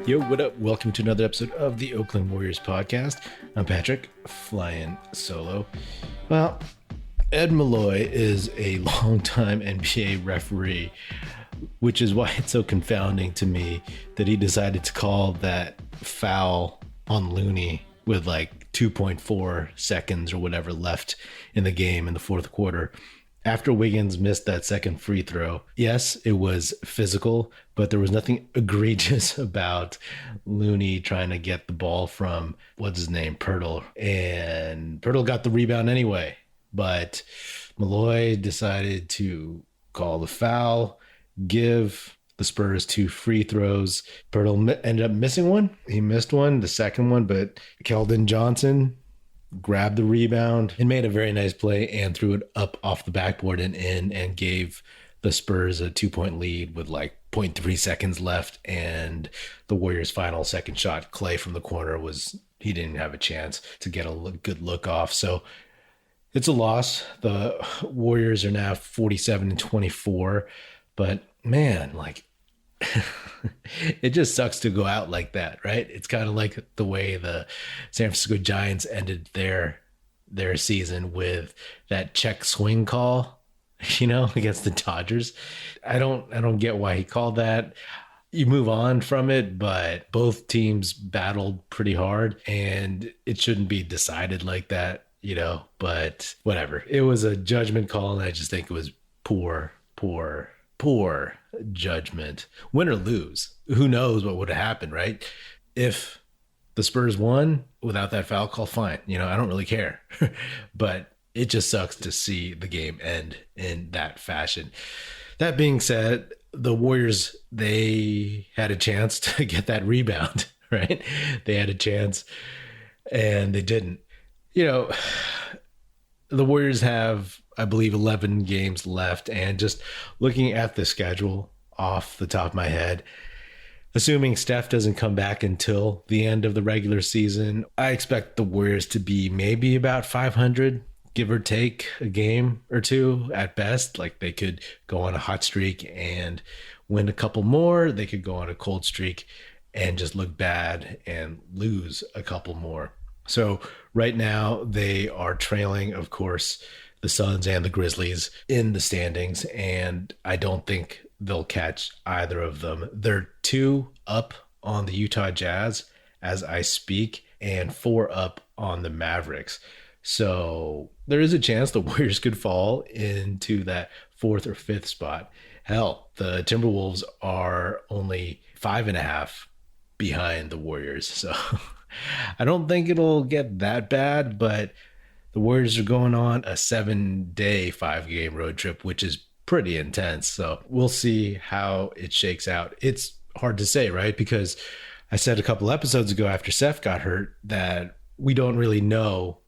Yo, what up? Welcome to another episode of the Oakland Warriors podcast. I'm Patrick, flying solo. Well, Ed Malloy is a longtime NBA referee, which is why it's so confounding to me that he decided to call that foul on Looney with like 2.4 seconds or whatever left in the game in the fourth quarter. After Wiggins missed that second free throw, yes, it was physical, but there was nothing egregious about Looney trying to get the ball from, what's his name, Poole. And Poole got the rebound anyway, but Malloy decided to call the foul, give the Spurs two free throws. Poole ended up missing one. He missed one, the second one, but Keldon Johnson grabbed the rebound and made a very nice play and threw it up off the backboard and in and gave the Spurs a 2-point lead with like 0.3 seconds left. And the Warriors' final second shot, Clay from the corner, he didn't have a chance to get a good look off. So it's a loss. The Warriors are now 47-24, but man, like it just sucks to go out like that, right? It's kind of like the way the San Francisco Giants ended their season with that check swing call, against the Dodgers. I don't get why he called that. You move on from it, but both teams battled pretty hard and it shouldn't be decided like that, but whatever. It was a judgment call and I just think it was poor judgment. Win or lose, who knows what would have happened, right? If the Spurs won without that foul call, fine. I don't really care. But it just sucks to see the game end in that fashion. That being said, the Warriors, they had a chance to get that rebound, right? They had a chance and they didn't. The Warriors have, I believe, 11 games left. And just looking at the schedule off the top of my head, assuming Steph doesn't come back until the end of the regular season, I expect the Warriors to be maybe about 500, give or take a game or two at best. Like they could go on a hot streak and win a couple more. They could go on a cold streak and just look bad and lose a couple more. So right now they are trailing, of course, the Suns and the Grizzlies in the standings, and I don't think they'll catch either of them. They're 2 up on the Utah Jazz as I speak and 4 up on the Mavericks. So there is a chance the Warriors could fall into that 4th or 5th spot. Hell, the Timberwolves are only 5.5 behind the Warriors. So I don't think it'll get that bad, but the Warriors are going on a 7-day, 5-game road trip, which is pretty intense. So we'll see how it shakes out. It's hard to say, right? Because I said a couple episodes ago after Steph got hurt that we don't really know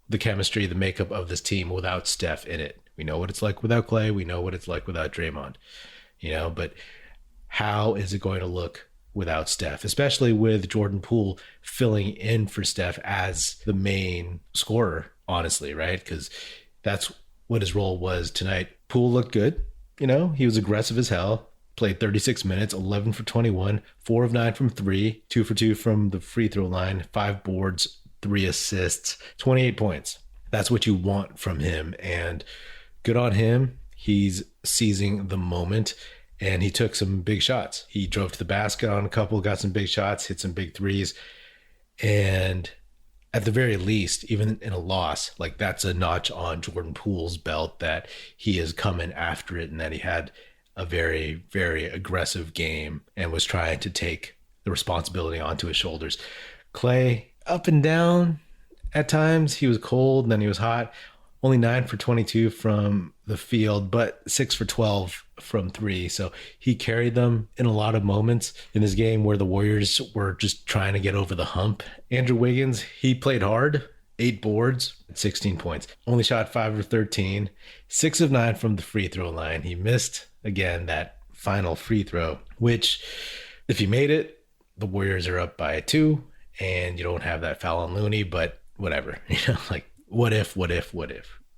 the chemistry, the makeup of this team without Steph in it. We know what it's like without Clay. We know what it's like without Draymond, but how is it going to look without Steph, especially with Jordan Poole filling in for Steph as the main scorer, honestly, right? Because that's what his role was tonight. Poole looked good. He was aggressive as hell, played 36 minutes, 11 for 21, 4 of 9 from 3, 2 for 2 from the free throw line, 5 boards, 3 assists, 28 points. That's what you want from him. And good on him. He's seizing the moment. And he took some big shots. He drove to the basket on a couple, got some big shots, hit some big threes. And at the very least, even in a loss, like that's a notch on Jordan Poole's belt that he is coming after it and that he had a very, very aggressive game and was trying to take the responsibility onto his shoulders. Clay, up and down at times. He was cold and then he was hot. Only 9 for 22 from the field, but 6 for 12 from 3. So he carried them in a lot of moments in this game where the Warriors were just trying to get over the hump. Andrew Wiggins, he played hard, 8 boards, 16 points. Only shot 5 of 13, 6 of 9 from the free throw line. He missed, again, that final free throw, which if he made it, the Warriors are up by 2, and you don't have that foul on Looney, but whatever. Like, what if?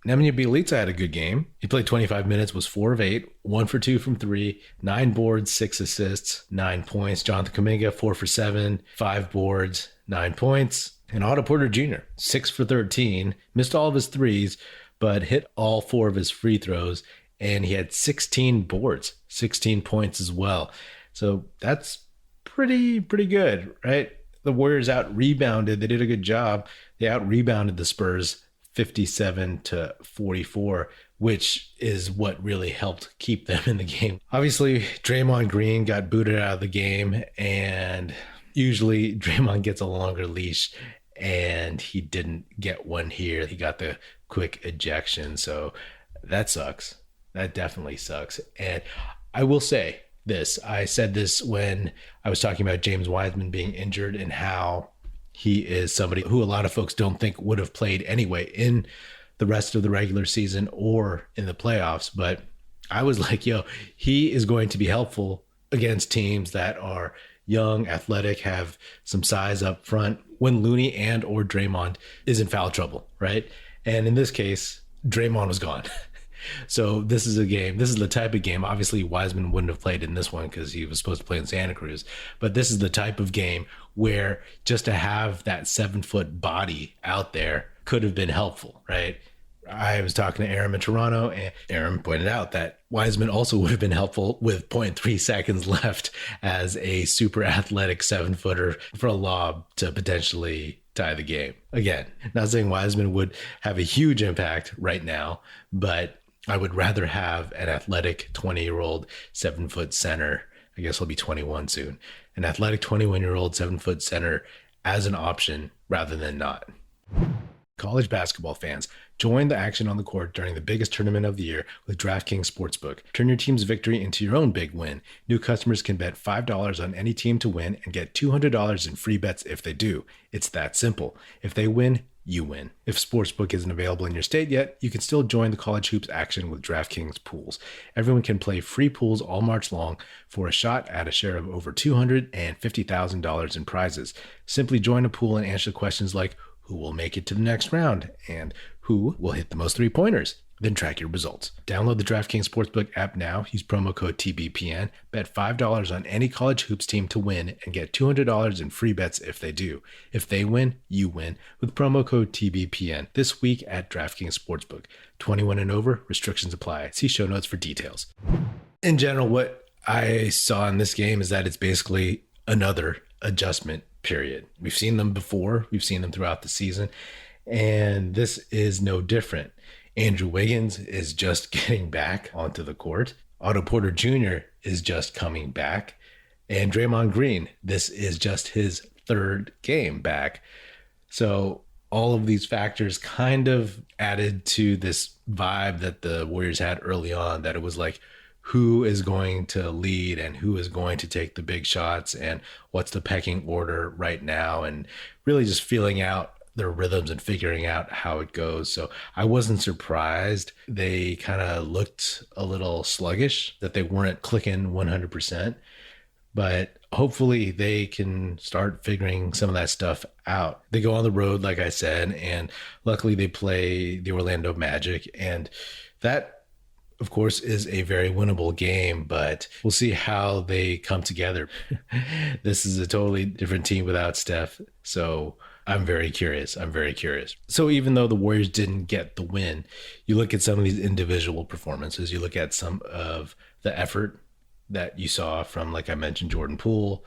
Nemanja Bjelica had a good game. He played 25 minutes, was 4 of 8, 1 for 2 from 3, 9 boards, 6 assists, 9 points. Jonathan Kuminga, 4 for 7, 5 boards, 9 points. And Otto Porter Jr., 6 for 13, missed all of his threes, but hit all 4 of his free throws. And he had 16 boards, 16 points as well. So that's pretty good, right? The Warriors out-rebounded. They did a good job. They out-rebounded the Spurs 57-44, which is what really helped keep them in the game. Obviously, Draymond Green got booted out of the game, and usually Draymond gets a longer leash, and he didn't get one here. He got the quick ejection, so that sucks. That definitely sucks. And I will say this. I said this when I was talking about James Wiseman being injured and how he is somebody who a lot of folks don't think would have played anyway in the rest of the regular season or in the playoffs. But I was like, he is going to be helpful against teams that are young, athletic, have some size up front when Looney and or Draymond is in foul trouble, right? And in this case, Draymond was gone. So this is a game. This is the type of game. Obviously, Wiseman wouldn't have played in this one because he was supposed to play in Santa Cruz. But this is the type of game where just to have that 7-foot body out there could have been helpful, right? I was talking to Aaron in Toronto, and Aaron pointed out that Wiseman also would have been helpful with 0.3 seconds left as a super athletic 7-footer for a lob to potentially tie the game. Again, not saying Wiseman would have a huge impact right now, but I would rather have an athletic 20-year-old 7-foot center. I guess he'll be 21 soon. An athletic 21-year-old 7-foot center as an option rather than not. College basketball fans, join the action on the court during the biggest tournament of the year with DraftKings Sportsbook. Turn your team's victory into your own big win. New customers can bet $5 on any team to win and get $200 in free bets if they do. It's that simple. If they win, you win. If Sportsbook isn't available in your state yet, you can still join the college hoops action with DraftKings Pools. Everyone can play free pools all March long for a shot at a share of over $250,000 in prizes. Simply join a pool and answer questions like, who will make it to the next round, and who will hit the most three-pointers. Then track your results. Download the DraftKings Sportsbook app now. Use promo code TBPN. Bet $5 on any college hoops team to win and get $200 in free bets if they do. If they win, you win with promo code TBPN this week at DraftKings Sportsbook. 21 and over. Restrictions apply. See show notes for details. In general, what I saw in this game is that it's basically another adjustment period. We've seen them before. We've seen them throughout the season, and this is no different. Andrew Wiggins is just getting back onto the court. Otto Porter Jr. is just coming back. And Draymond Green, this is just his third game back. So all of these factors kind of added to this vibe that the Warriors had early on, that it was like, who is going to lead and who is going to take the big shots and what's the pecking order right now, and really just feeling out their rhythms and figuring out how it goes. So I wasn't surprised. They kind of looked a little sluggish, that they weren't clicking 100%, but hopefully they can start figuring some of that stuff out. They go on the road, like I said, and luckily they play the Orlando Magic, and that, of course, is a very winnable game, but we'll see how they come together. This is a totally different team without Steph, so I'm very curious. So even though the Warriors didn't get the win, you look at some of these individual performances, you look at some of the effort that you saw from, like I mentioned, Jordan Poole,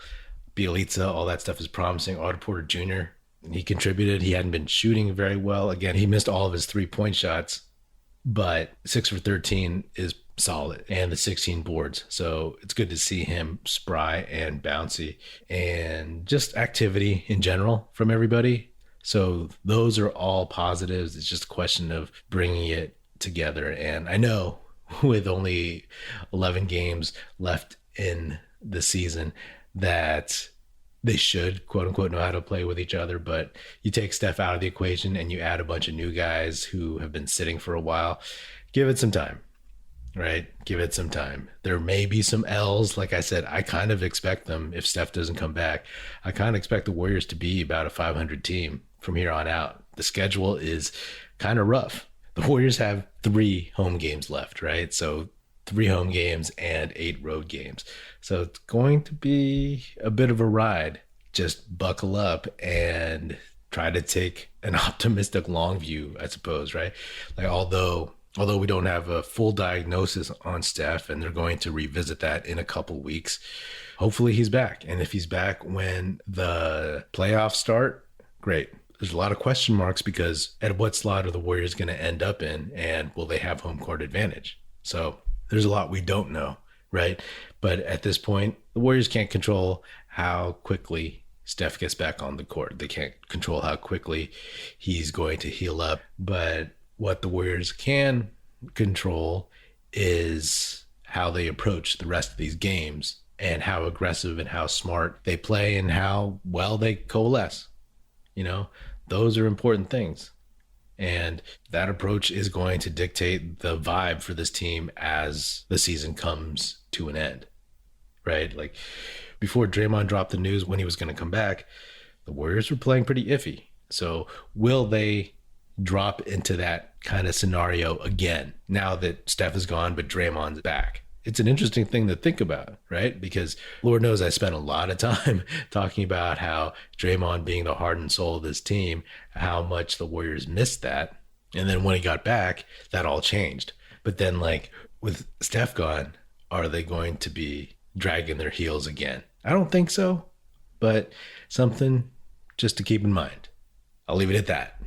Bjelica, all that stuff is promising. Otto Porter Jr., he contributed. He hadn't been shooting very well. Again, he missed all of his 3-point shots, but 6 for 13 is solid, and the 16 boards. So it's good to see him spry and bouncy, and just activity in general from everybody. So those are all positives. It's just a question of bringing it together. And I know with only 11 games left in the season that they should, quote unquote, know how to play with each other. But you take Steph out of the equation and you add a bunch of new guys who have been sitting for a while. Give it some time, right? Give it some time. There may be some L's. Like I said, I kind of expect them, if Steph doesn't come back, I kind of expect the Warriors to be about a 500 team from here on out. The schedule is kind of rough. the Warriors have 3 home games left, right? So 3 home games and 8 road games. So it's going to be a bit of a ride. Just buckle up and try to take an optimistic long view, I suppose, right? Like, although we don't have a full diagnosis on Steph, and they're going to revisit that in a couple weeks, hopefully he's back. And if he's back when the playoffs start, great. There's a lot of question marks because at what slot are the Warriors going to end up in, and will they have home court advantage? So there's a lot we don't know, right? But at this point, the Warriors can't control how quickly Steph gets back on the court. They can't control how quickly he's going to heal up. But what the Warriors can control is how they approach the rest of these games and how aggressive and how smart they play and how well they coalesce. You know, those are important things. And that approach is going to dictate the vibe for this team as the season comes to an end, right? Like, before Draymond dropped the news when he was going to come back, the Warriors were playing pretty iffy. So will they drop into that kind of scenario again now that Steph is gone but Draymond's back? It's an interesting thing to think about, right? Because Lord knows I spent a lot of time talking about how Draymond being the heart and soul of this team, how much the Warriors missed that. And then when he got back, that all changed. But then, like, with Steph gone, are they going to be dragging their heels again? I don't think so, but something just to keep in mind. I'll leave it at that.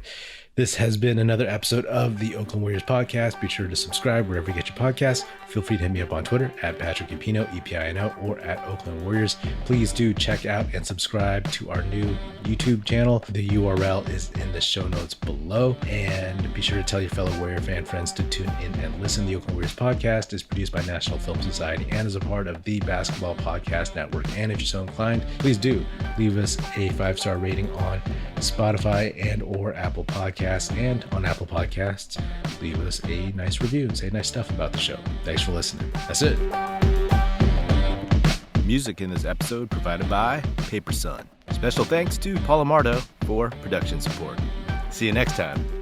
This has been another episode of the Oakland Warriors podcast. Be sure to subscribe wherever you get your podcasts. Feel free to hit me up on Twitter at Patrick Epino, Epino, or at Oakland Warriors. Please do check out and subscribe to our new YouTube channel. The URL is in the show notes below. And be sure to tell your fellow Warrior fan friends to tune in and listen. The Oakland Warriors podcast is produced by National Film Society and is a part of the Basketball Podcast Network. And if you're so inclined, please do leave us a 5-star rating on Spotify and or Apple Podcasts. And on Apple Podcasts, leave us a nice review and say nice stuff about the show. Thanks for listening. That's it. Music in this episode provided by Paper Sun. Special thanks to Paul Amardo for production support. See you next time.